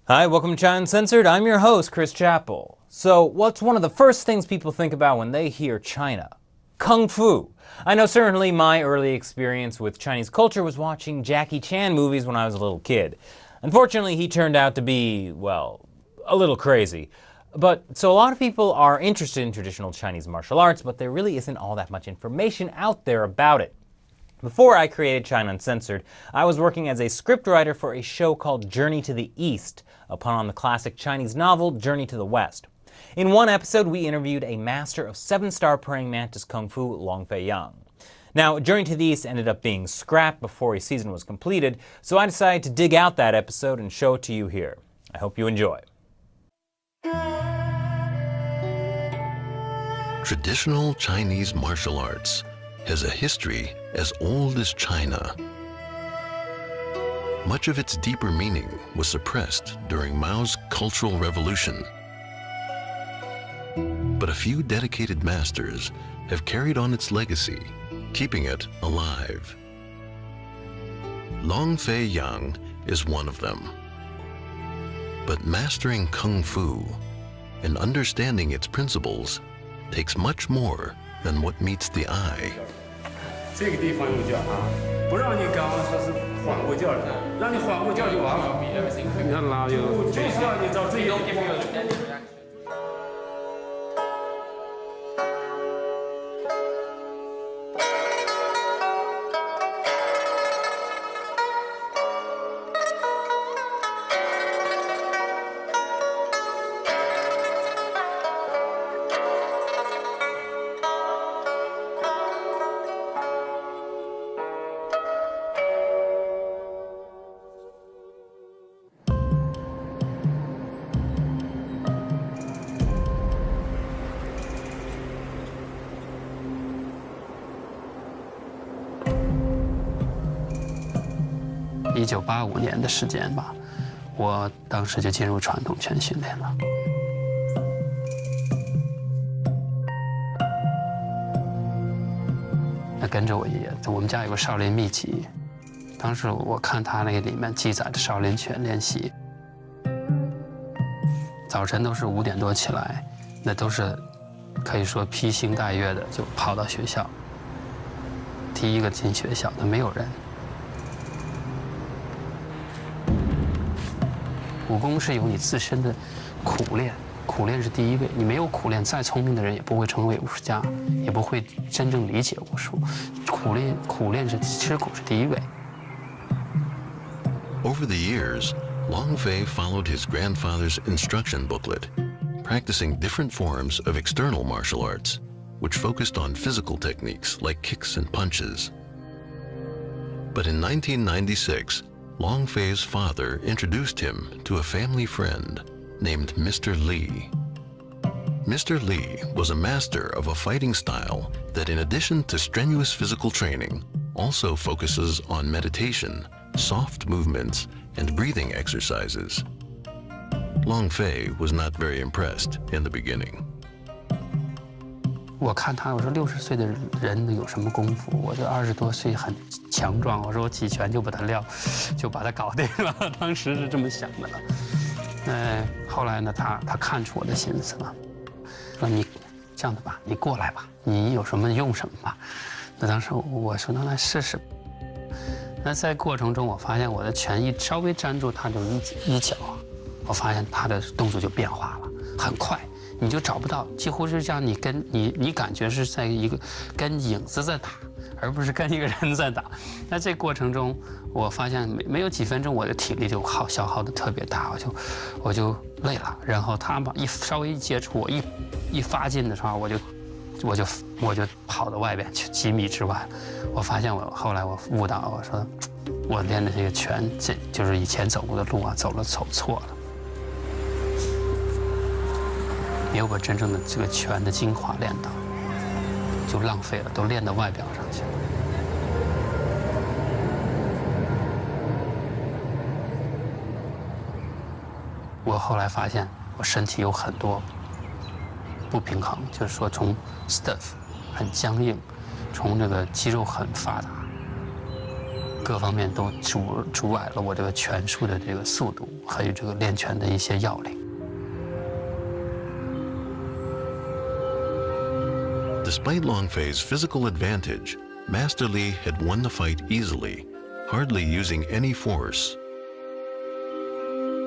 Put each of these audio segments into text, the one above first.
Hi, welcome to Uncensored. I'm your host, Chris Chappell. So, what's one of the first things people think about when they hear China? Kung Fu. I know certainly my early experience with Chinese culture was watching Jackie Chan movies when I was a little kid. Unfortunately, he turned out to be, well, a little crazy. So a lot of people are interested in traditional Chinese martial arts, but there really isn't all that much information out there about it. Before I created China Uncensored, I was working as a scriptwriter for a show called Journey to the East, upon the classic Chinese novel Journey to the West. In one episode, we interviewed a master of 7-star praying mantis kung fu, Long Fei Yang. Now, Journey to the East ended up being scrapped before a season was completed, so I decided to dig out that episode and show it to you here. I hope you enjoy. Traditional Chinese martial arts has a history as old as China. Much of its deeper meaning was suppressed during Mao's Cultural Revolution. But a few dedicated masters have carried on its legacy, keeping it alive. Long Fei Yang is one of them. But mastering Kung Fu and understanding its principles takes much more than what meets the eye. 这个地方有觉啊，不让你刚刚说是缓过劲儿，让你缓过劲儿就完了。你看哪有？就需要你找这个地方。 1985年的时间吧，我当时就进入传统拳训练了。那跟着我爷爷，我们家有个少林秘籍，当时我看他那个里面记载的少林拳练习，早晨都是5点多起来，那都是可以说披星戴月的就跑到学校。第一个进学校的没有人。 武功是有你自身的苦练，苦练是第一位。你没有苦练，再聪明的人也不会成为武术家，也不会真正理解武术。苦练是吃苦是第一位。Over the years, Long Fei followed his grandfather's instruction booklet, practicing different forms of external martial arts, which focused on physical techniques like kicks and punches. But in 1996, Long Fei's father introduced him to a family friend named Mr. Li. Mr. Li was a master of a fighting style that, in addition to strenuous physical training, also focuses on meditation, soft movements, and breathing exercises. Long Fei was not very impressed in the beginning. 我看他，我说60岁的人有什么功夫？我这20多岁很强壮，我说我几拳就把他搞定了。当时是这么想的。后来呢，他看出我的心思了，说你这样的吧，你过来吧，你有什么用什么吧。那当时我说那来试试。那在过程中，我发现我的拳一稍微粘住他的一脚，我发现他的动作就变化了，很快。 你就找不到，几乎是这样，你感觉是在一个跟影子在打，而不是跟一个人在打。那这过程中，我发现没有几分钟，我的体力就消耗的特别大，我就累了。然后他嘛稍微一接触我一发劲的时候，我就跑到外边去几米之外。我发现后来我悟到，我说我练的这个拳，这就是以前走过的路啊，走错了。 没有把真正的这个拳的精华练到，就浪费了，都练到外表上去了。我后来发现，我身体有很多不平衡，就是说从 stiff 很僵硬，从这个肌肉很发达，各方面都阻碍了我这个拳术的这个速度，还有这个练拳的一些要领。Despite Longfei's physical advantage, Master Li had won the fight easily, hardly using any force.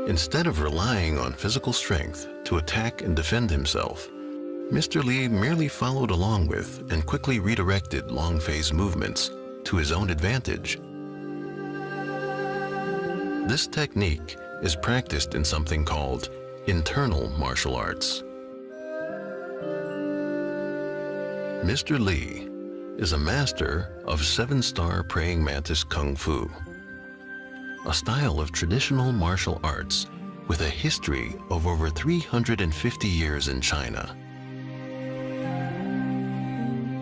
Instead of relying on physical strength to attack and defend himself, Mr. Li merely followed along with and quickly redirected Longfei's movements to his own advantage. This technique is practiced in something called internal martial arts. Mr. Li is a master of 7-star praying mantis Kung Fu, a style of traditional martial arts with a history of over 350 years in China.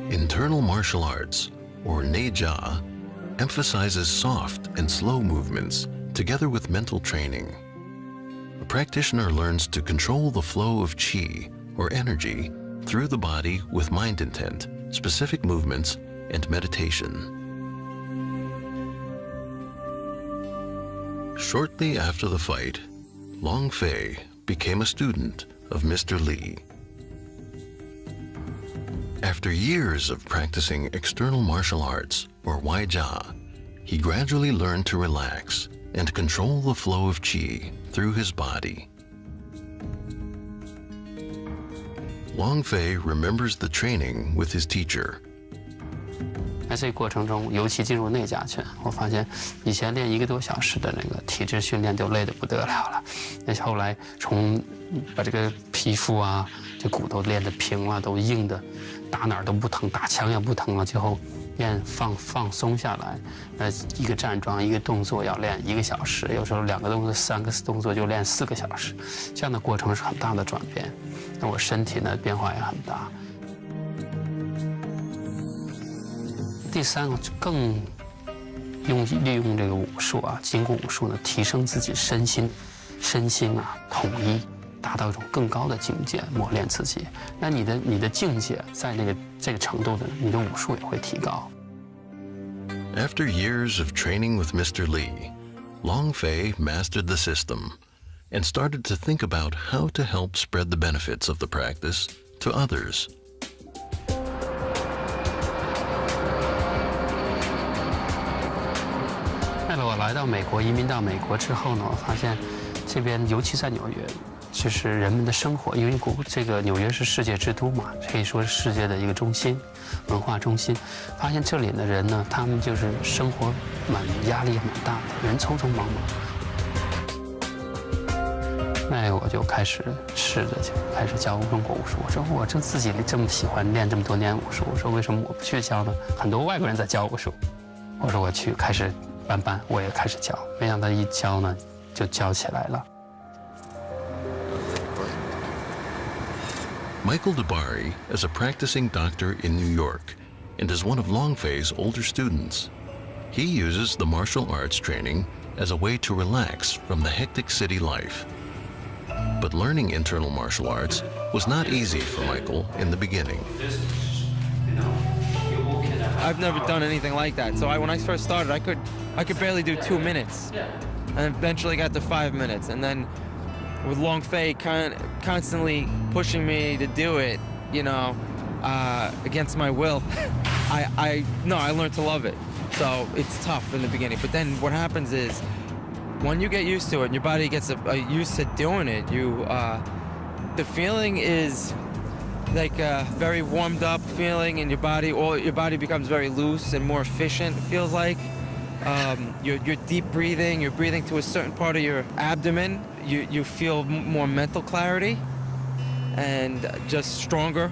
Internal martial arts, or Neijia, emphasizes soft and slow movements together with mental training. A practitioner learns to control the flow of qi, or energy, through the body with mind intent, specific movements, and meditation. Shortly after the fight, Longfei became a student of Mr. Li. After years of practicing external martial arts, or Weijia, he gradually learned to relax and control the flow of qi through his body. Longfei remembers the training with his teacher. 在这个过程中，尤其进入内家拳，我发现以前练1个多小时的那个体质训练就累得不得了了。那后来从把这个皮肤啊、这骨头练得平了，都硬的，打哪儿都不疼，打枪也不疼了。最后练放松下来，一个站桩一个动作要练1个小时，有时候2个动作、3个动作就练4个小时，这样的过程是很大的转变。那我身体呢变化也很大。第3个更利用这个武术啊，经过武术呢，提升自己身心啊统一，达到一种更高的境界，磨练自己。那你的境界在这个程度的，你的武术也会提高。After years of training with Mr. Li, Longfei mastered the system and started to think about how to help spread the benefits of the practice to others. 我来到美国，移民到美国之后呢，我发现这边尤其在纽约，就是人们的生活，因为这个纽约是世界之都嘛，可以说是世界的一个中心，文化中心。发现这里的人呢，他们就是生活压力蛮大的，人匆匆忙忙。那我就开始试着开始教中国武术。我说我自己这么喜欢练这么多年武术，我说为什么我不去教呢？很多外国人在教武术，我说我去开始。办班，我也开始教，没想到一教呢，就教起来了。Michael DeBari is a practicing doctor in New York and is one of Longfei's older students. He uses the martial arts training as a way to relax from the hectic city life. But learning internal martial arts was not easy for Michael in the beginning. I've never done anything like that. So when I first started, I could barely do 2 minutes, and eventually got to 5 minutes. And then with Longfei constantly pushing me to do it, against my will, I learned to love it. So it's tough in the beginning. But then what happens is, when you get used to it and your body gets used to doing it, the feeling is like a very warmed up feeling in your body. Your body becomes very loose and more efficient, it feels like. You're deep breathing, you're breathing to a certain part of your abdomen. You feel more mental clarity and just stronger.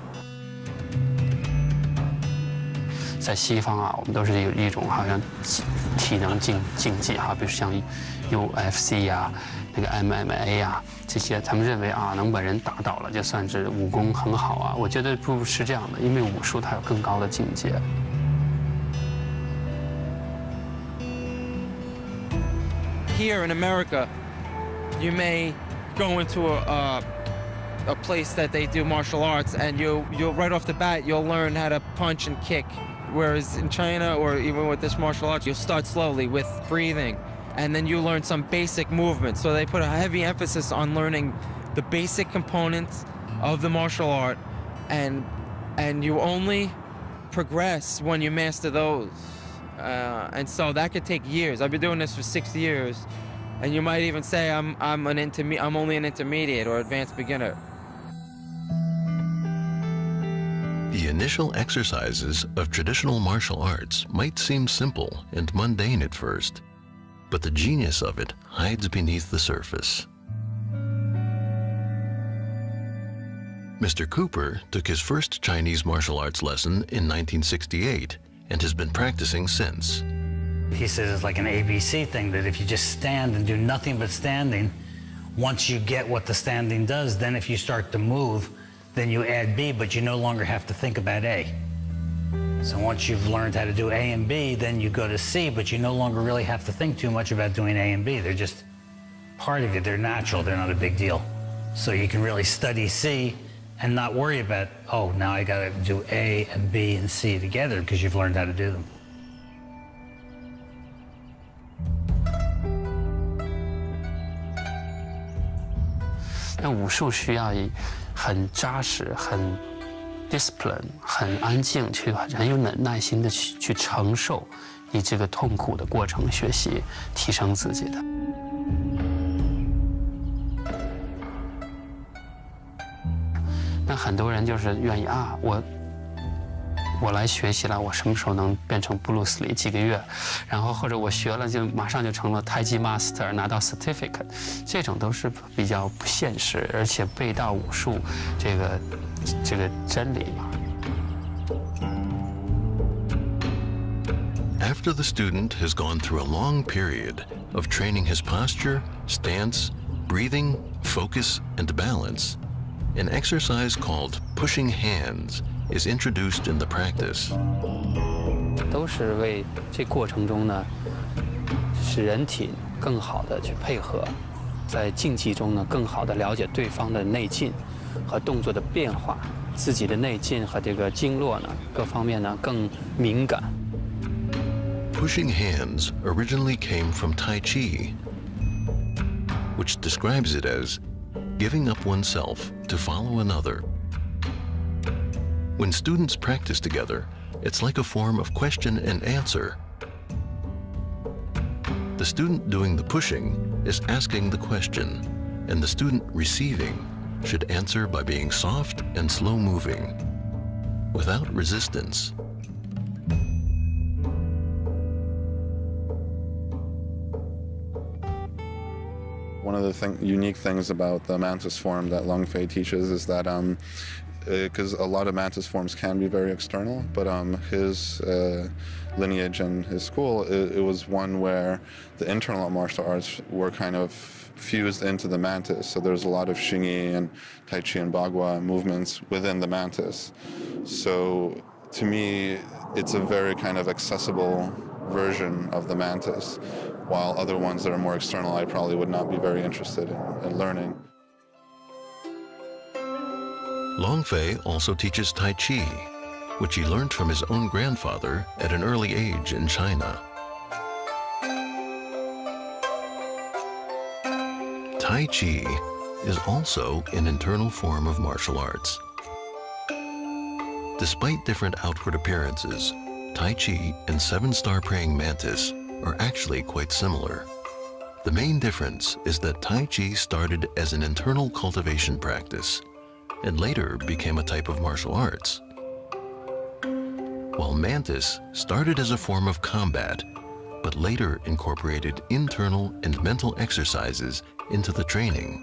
在西方啊，我们都是有一种好像体能竞技哈，比如像 UFC 啊、那个 MMA 啊这些，他们认为啊能把人打倒了就算是武功很好啊。我觉得不是这样的，因为武术它有更高的境界。Here in America, you may go into a place that they do martial arts, and you'll right off the bat you'll learn how to punch and kick Whereas in China, or even with this martial arts, you'll start slowly with breathing, and then you learn some basic movements. So they put a heavy emphasis on learning the basic components of the martial art, and you only progress when you master those. And so that could take years. I've been doing this for 6 years, and you might even say I'm only an intermediate or advanced beginner. The initial exercises of traditional martial arts might seem simple and mundane at first, but the genius of it hides beneath the surface. Mr. Cooper took his first Chinese martial arts lesson in 1968 and has been practicing since. He says it's like an ABC thing, that if you just stand and do nothing but standing, once you get what the standing does, then if you start to move, then you add B, but you no longer have to think about A. So once you've learned how to do A and B, then you go to C, but you no longer really have to think too much about doing A and B. They're just part of you. They're natural. They're not a big deal. So you can really study C and not worry about, oh, now I got to do A and B and C together, because you've learned how to do them.那武术需要很扎实、很 discipline、很安静，很有耐心的去承受你这个痛苦的过程，学习提升自己的。那很多人就是愿意啊，我来学习了，我什么时候能变成布鲁斯里几个月，然后或者我学了就马上就成了太极 master 拿到 certificate， 这种都是比较不现实，而且背道武术这个真理嘛。After the student has gone through a long period of training his posture, stance, breathing, focus, and balance, an exercise called pushing hands is introduced in the practice. 都是为这过程中呢，使人体更好的去配合，在竞技中呢，更好的了解对方的内劲和动作的变化，自己的内劲和这个经络呢，各方面呢更敏感。Pushing hands originally came from Tai Chi, which describes it as giving up oneself to follow another. When students practice together, it's like a form of question and answer. The student doing the pushing is asking the question, and the student receiving should answer by being soft and slow-moving, without resistance. One of the unique things about the Mantis form that Lung Fei teaches is that, because a lot of Mantis forms can be very external, but his lineage and his school, it was one where the internal martial arts were kind of fused into the Mantis. So there's a lot of Xingyi and Tai Chi and Bagua movements within the Mantis. So to me, it's a very kind of accessible version of the Mantis, while other ones that are more external I probably would not be very interested in learning. Long Fei also teaches Tai Chi, which he learned from his own grandfather at an early age in China. Tai Chi is also an internal form of martial arts. Despite different outward appearances, Tai Chi and seven-star praying mantis are actually quite similar. The main difference is that Tai Chi started as an internal cultivation practice and later became a type of martial arts, while Mantis started as a form of combat, but later incorporated internal and mental exercises into the training.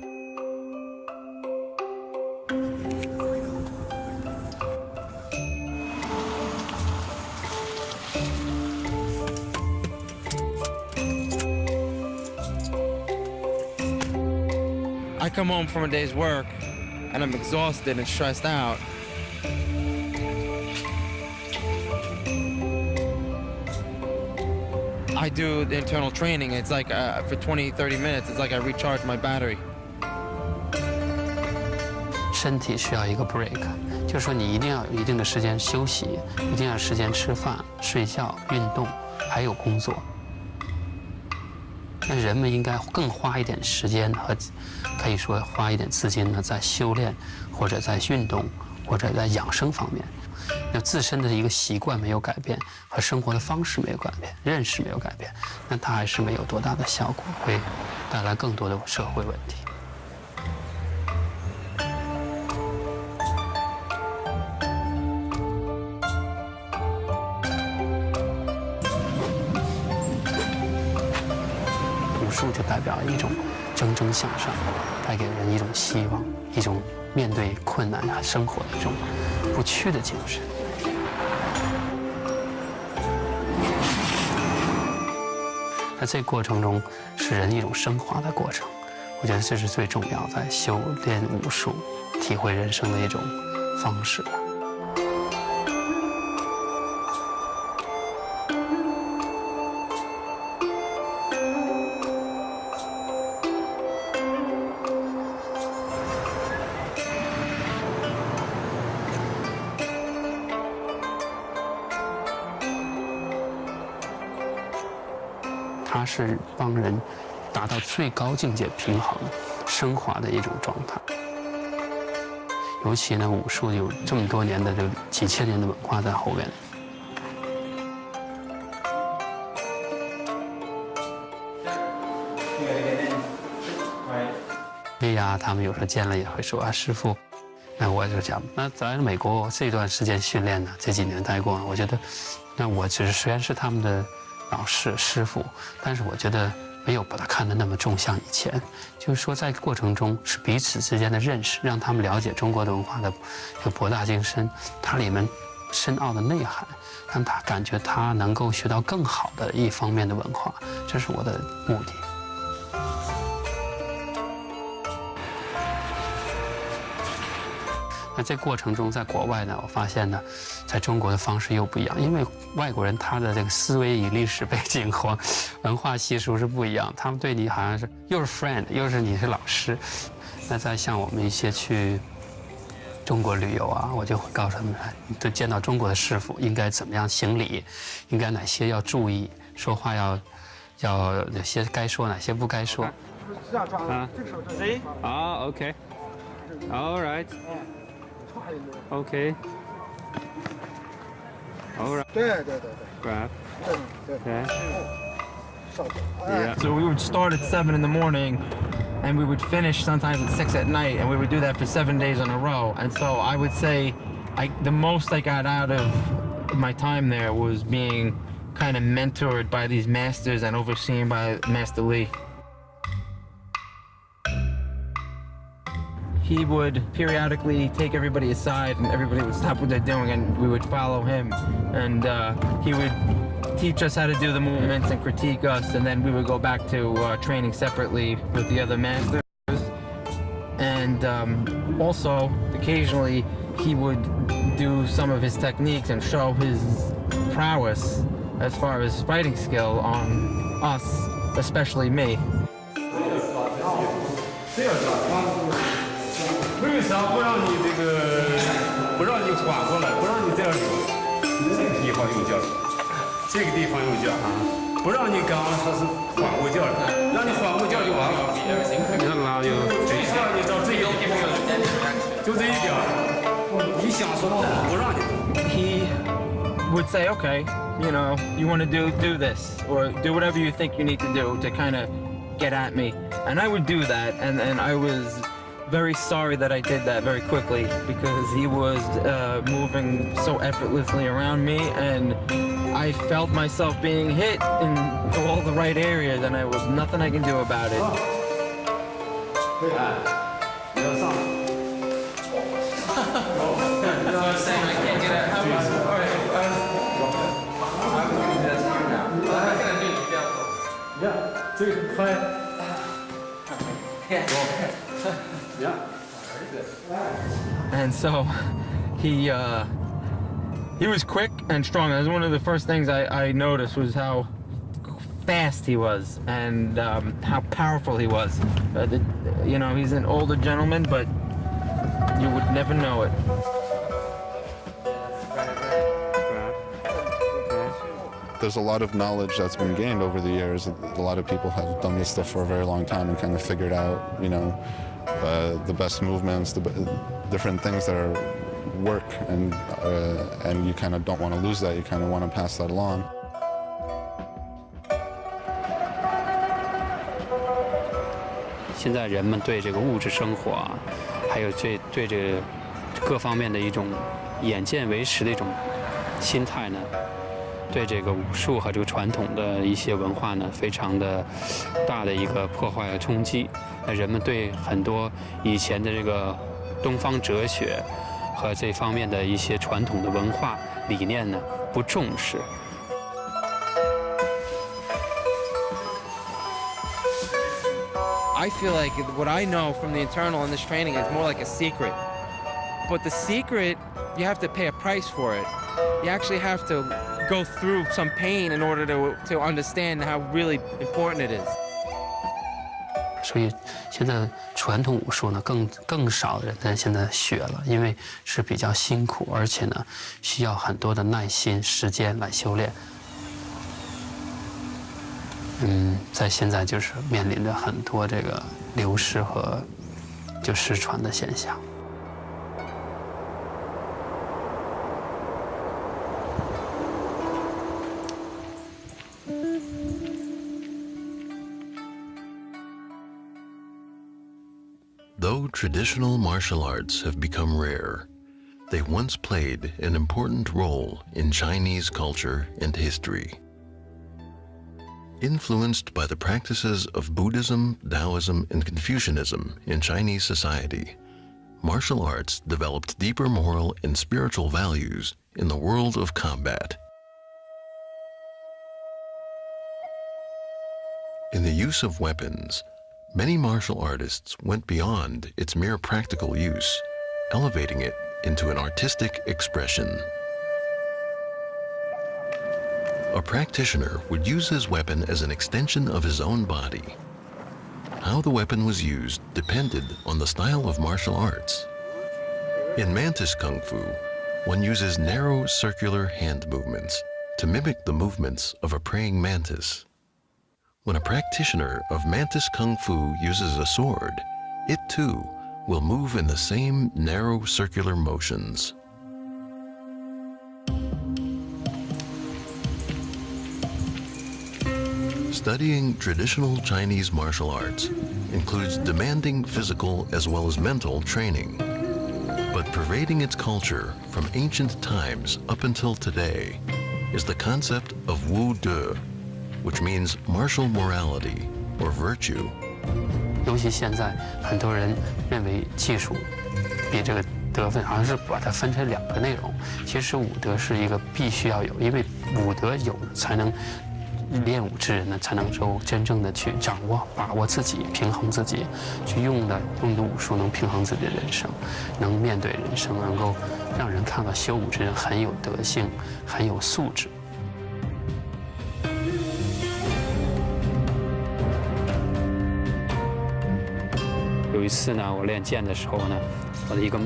I come home from a day's work and I'm exhausted and stressed out. I do the internal training. It's like for 20, 30 minutes, it's like I recharge my battery. 身体需要一个 break， 就是说你一定要有一定的时间休息，一定要有时间吃饭、睡觉、运动，还有工作。那人们应该更花一点时间和，可以说花一点资金呢，在修炼或者在运动或者在养生方面。那自身的一个习惯没有改变，和生活的方式没有改变，认识没有改变，那它还是没有多大的效果，会带来更多的社会问题。武术就代表一种蒸蒸向上，带给人一种希望，一种面对困难和生活的一种不屈的精神。在这个过程中，是人一种升华的过程。我觉得这是最重要，在修炼武术、体会人生的一种方式。它是帮人达到最高境界平衡、升华的一种状态。尤其呢，武术有这么多年的这几千年的文化在后面。薇娅他们有时候见了也会说啊，师傅。那我就讲，那在美国这段时间训练呢，这几年待过，我觉得，那我只是虽然是他们的老师师傅，但是我觉得没有把他看得那么重，像以前。就是说，在过程中是彼此之间的认识，让他们了解中国的文化的这个博大精深，它里面深奥的内涵，让他感觉他能够学到更好的一方面的文化，这是我的目的。那这过程中，在国外呢，我发现呢，在中国的方式又不一样，因为外国人他的这个思维与历史背景和文化习俗是不一样，他们对你好像是又是 friend， 又是你是老师。那在像我们一些去中国旅游啊，我就会告诉他们，对见到中国的师傅应该怎么样行礼，应该哪些要注意，说话要哪些该说，哪些不该说。啊，谁？啊 ，OK，All right。Okay. All right. 对。 Grab. 对。 Okay. Yeah. So we would start at 7 in the morning, and we would finish sometimes at 6 at night, and we would do that for 7 days in a row. And so I would say, the most I got out of my time there was being kind of mentored by these masters and overseen by Master Lee. He would periodically take everybody aside, and everybody would stop what they're doing, and we would follow him. And he would teach us how to do the movements and critique us, and then we would go back to training separately with the other masters. And also, occasionally, he would do some of his techniques and show his prowess as far as fighting skill on us, especially me. 为啥不让你这个不让你缓过来，不让你这样走？这个地方用脚，这个地方用脚啊，不让你刚刚说是缓过劲儿，让你缓过劲儿就完了。你看哪有？最需要你到这一点，就这一点，你想说不让你。He would say, okay, you know, you want to do this, or do whatever you think you need to do to kind of get at me. And I would do that, and I was very sorry that I did that very quickly, because he was moving so effortlessly around me, and I felt myself being hit in all the right areas, and there was nothing I can do about it. And so he was quick and strong. That was one of the first things I noticed, was how fast he was, and how powerful he was. You know, he's an older gentleman, but you would never know it. There's a lot of knowledge that's been gained over the years. A lot of people have done this stuff for a very long time and kind of figured out, you know, the best movements, the different things that are work, and you kind of don't want to lose that. You kind of want to pass that along. 现在人们对这个物质生活啊，还有对这个各方面的一种眼见为实的一种心态呢，对这个武术和这个传统的一些文化呢，非常的大的一个破坏和冲击。那人们对很多以前的这个东方哲学和这方面的一些传统的文化理念呢，不重视。 I feel like what I know from the internal in this training is more like a secret. But the secret, you have to pay a price for it. You actually have to go through some pain in order to understand how really important it is. 所以现在传统武术呢，更少人在现在学了，因为是比较辛苦，而且呢，需要很多的耐心、时间来修炼。 在现在就是面临着很多这个流失和就失传的现象。 Though traditional martial arts have become rare, they once played an important role in Chinese culture and history. Influenced by the practices of Buddhism, Taoism, and Confucianism in Chinese society, martial arts developed deeper moral and spiritual values in the world of combat. In the use of weapons, many martial artists went beyond its mere practical use, elevating it into an artistic expression. A practitioner would use his weapon as an extension of his own body. How the weapon was used depended on the style of martial arts. In Mantis Kung Fu, one uses narrow circular hand movements to mimic the movements of a praying mantis. When a practitioner of Mantis Kung Fu uses a sword, it too will move in the same narrow circular motions. Studying traditional Chinese martial arts includes demanding physical as well as mental training. But pervading its culture from ancient times up until today is the concept of Wu De, which means martial morality or virtue. 尤其现在很多人认为技术比这个德分，好像是把它分成两个内容。其实武德是一个必须要有，因为武德有才能。 练武之人呢，才能够真正的去掌握、把握自己、平衡自己，去用的武术能平衡自己的人生，能面对人生，能够让人看到修武之人很有德性、很有素质。有一次呢，我练剑的时候呢，我的一个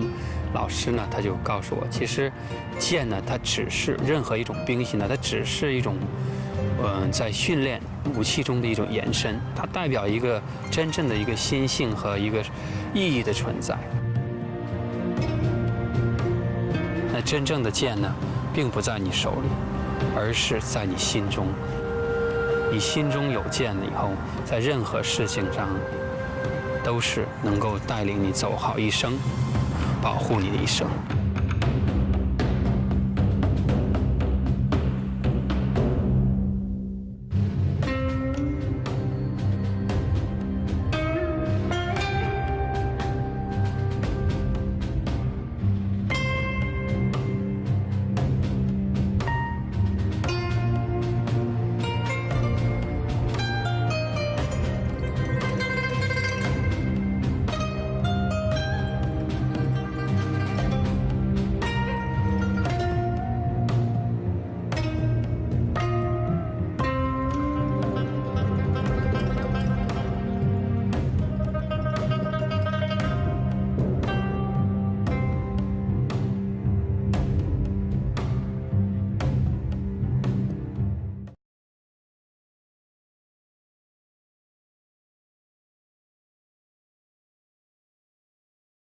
老师呢，他就告诉我，其实剑呢，它只是任何一种兵器呢，它只是一种。 在训练武器中的一种延伸，它代表一个真正的一个心性和一个意义的存在。那真正的剑呢，并不在你手里，而是在你心中。你心中有剑了以后，在任何事情上，都是能够带领你走好一生，保护你的一生。